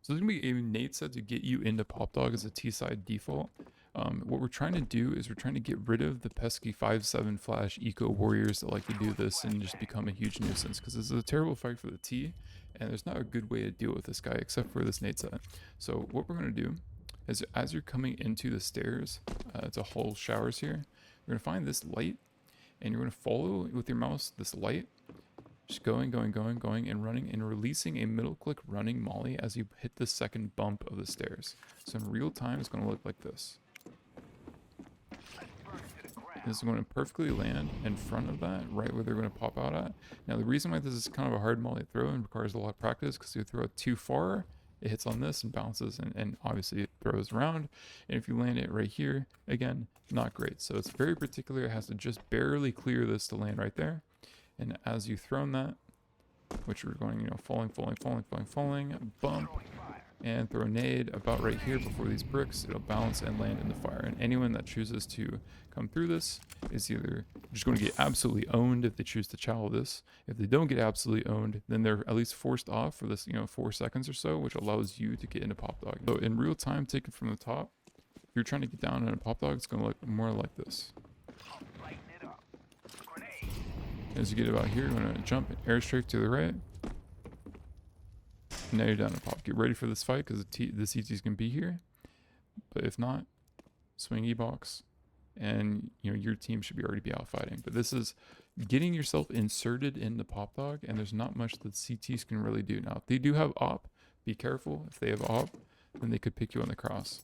So there's gonna be a nade set to get you into Pop Dog as a T-side default. What we're trying to do is we're trying to get rid of the pesky 5-7 flash eco warriors that like to do this and just become a huge nuisance, because this is a terrible fight for the T, and there's not a good way to deal with this guy except for this nade set. So what we're gonna do is, as you're coming into the stairs to Hull Showers here, you're gonna find this light, and you're gonna follow with your mouse this light. Just going, and running, and releasing a middle click running molly as you hit the second bump of the stairs. So in real time, it's going to look like this. This is going to perfectly land in front of that, right where they're going to pop out at. Now, the reason why this is kind of a hard molly throw and requires a lot of practice, because you throw it too far, it hits on this and bounces, and obviously it throws around. And if you land it right here, again, not great. So it's very particular. It has to just barely clear this to land right there. And as you've thrown that, which we're going, you know, falling, bump, and throw a nade about right here before these bricks, it'll bounce and land in the fire. And anyone that chooses to come through this is either just going to get absolutely owned if they choose to chow this. If they don't get absolutely owned, then they're at least forced off for this, you know, 4 seconds or so, which allows you to get into Pop Dog. So in real time, taken from the top, if you're trying to get down in a Pop Dog, it's going to look more like this. As you get about here, you're going to jump and airstrike to the right. Now you're down to pop. Get ready for this fight, because the CTs can be here. But if not, swing E-box, and you know your team should already be out fighting. But this is getting yourself inserted in the Pop Dog, and there's not much that CTs can really do. Now, if they do have op, be careful. If they have op, then they could pick you on the cross.